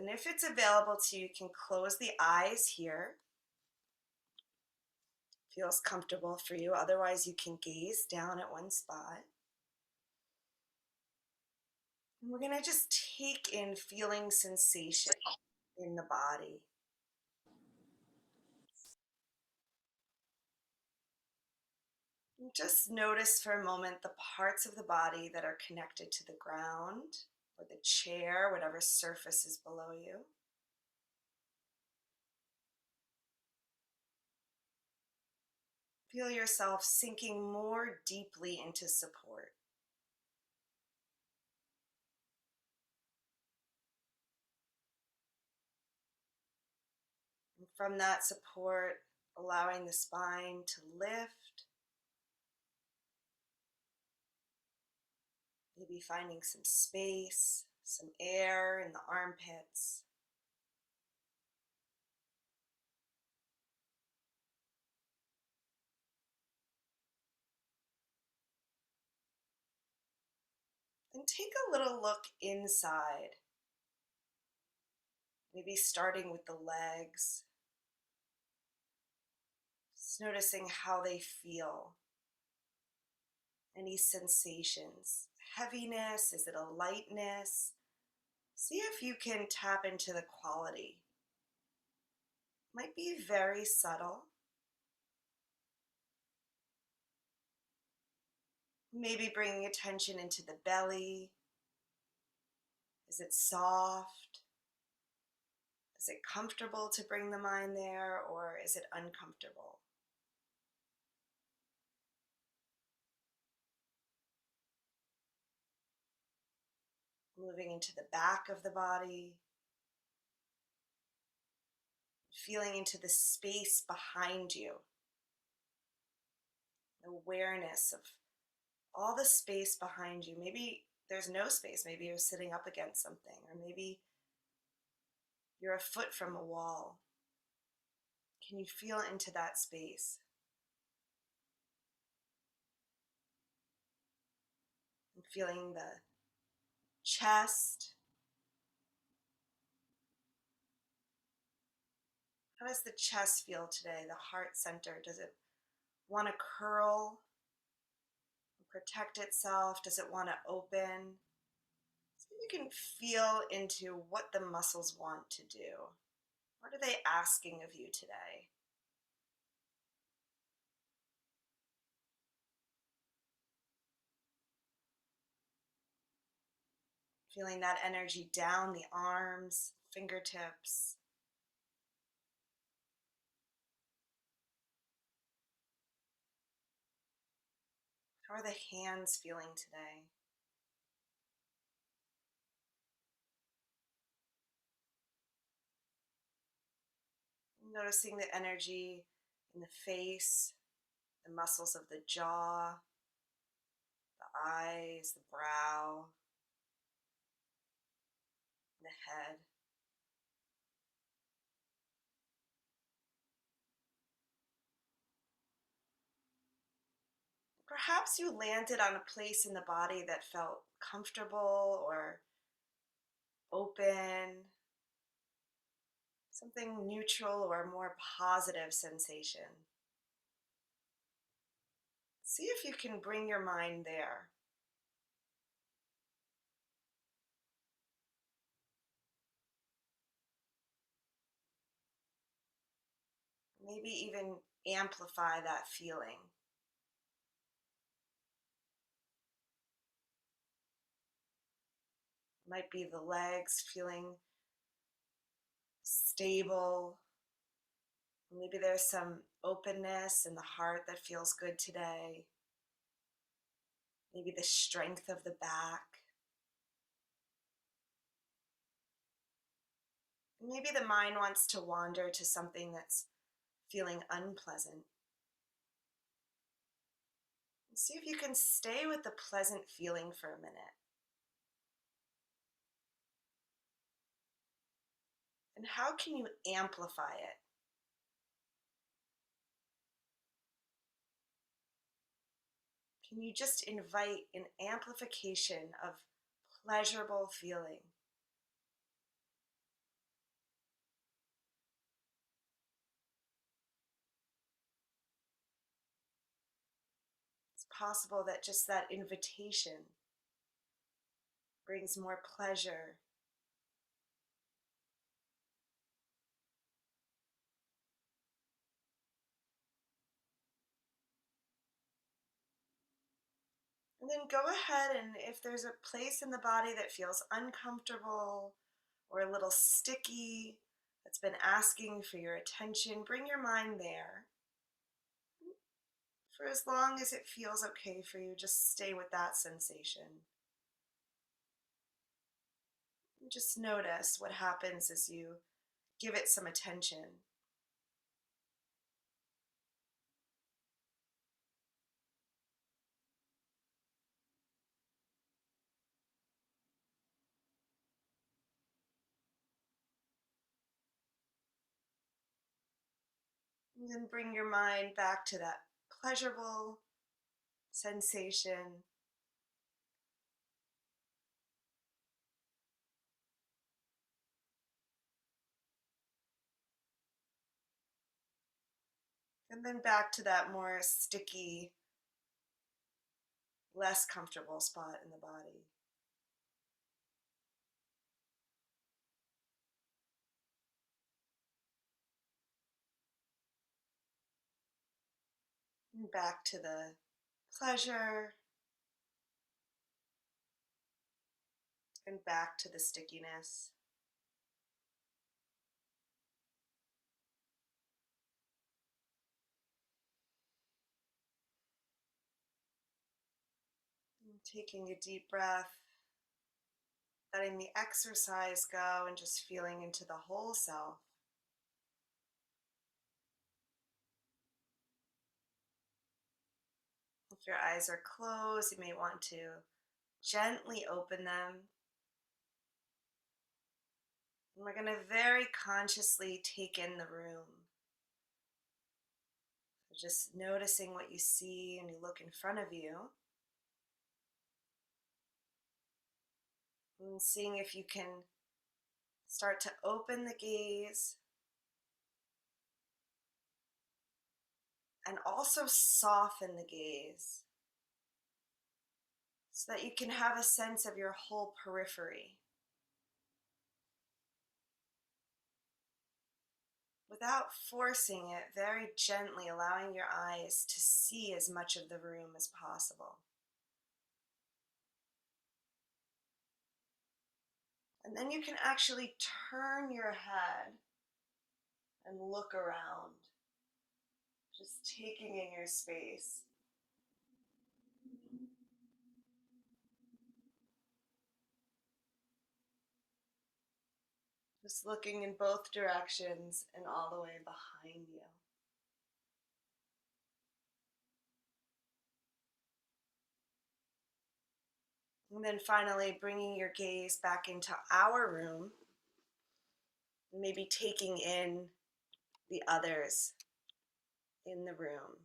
And if it's available to you, you can close the eyes here. Feels comfortable for you. Otherwise, you can gaze down at one spot. And we're going to just take in feeling sensation in the body. And just notice for a moment the parts of the body that are connected to the ground or the chair, whatever surface is below you. Feel yourself sinking more deeply into support. And from that support, allowing the spine to lift, maybe finding some space, some air in the armpits. And take a little look inside, maybe starting with the legs, just noticing how they feel. Any sensations? Heaviness? Is it a lightness? See if you can tap into the quality. Might be very subtle. Maybe bringing attention into the belly. Is it soft? Is it comfortable to bring the mind there, or is it uncomfortable? Moving into the back of the body, feeling into the space behind you. Awareness of all the space behind you. Maybe there's no space. Maybe you're sitting up against something, or maybe you're a foot from a wall. Can you feel into that space? And feeling the chest. How does the chest feel today? The heart center. Does it want to curl, protect itself? Does it want to open? So you can feel into what the muscles want to do. What are they asking of you today? Feeling that energy down the arms, fingertips. How are the hands feeling today? Noticing the energy in the face, the muscles of the jaw, the eyes, the brow, the head. Perhaps you landed on a place in the body that felt comfortable or open, something neutral or more positive sensation. See if you can bring your mind there. Maybe even amplify that feeling. Might be the legs feeling stable. Maybe there's some openness in the heart that feels good today. Maybe the strength of the back. Maybe the mind wants to wander to something that's feeling unpleasant. See if you can stay with the pleasant feeling for a minute. And how can you amplify it? Can you just invite an amplification of pleasurable feeling? It's possible that just that invitation brings more pleasure. And then go ahead, and if there's a place in the body that feels uncomfortable or a little sticky, that's been asking for your attention, bring your mind there. For as long as it feels okay for you, just stay with that sensation. And just notice what happens as you give it some attention. And then bring your mind back to that pleasurable sensation. And then back to that more sticky, less comfortable spot in the body. And back to the pleasure and back to the stickiness. And taking a deep breath, letting the exercise go and just feeling into the whole self. If your eyes are closed, you may want to gently open them. And we're going to very consciously take in the room. So just noticing what you see and you look in front of you. And seeing if you can start to open the gaze and also soften the gaze so that you can have a sense of your whole periphery without forcing it, very gently allowing your eyes to see as much of the room as possible. And then you can actually turn your head and look around, just taking in your space. Just looking in both directions and all the way behind you. And then finally bringing your gaze back into our room, maybe taking in the others in the room.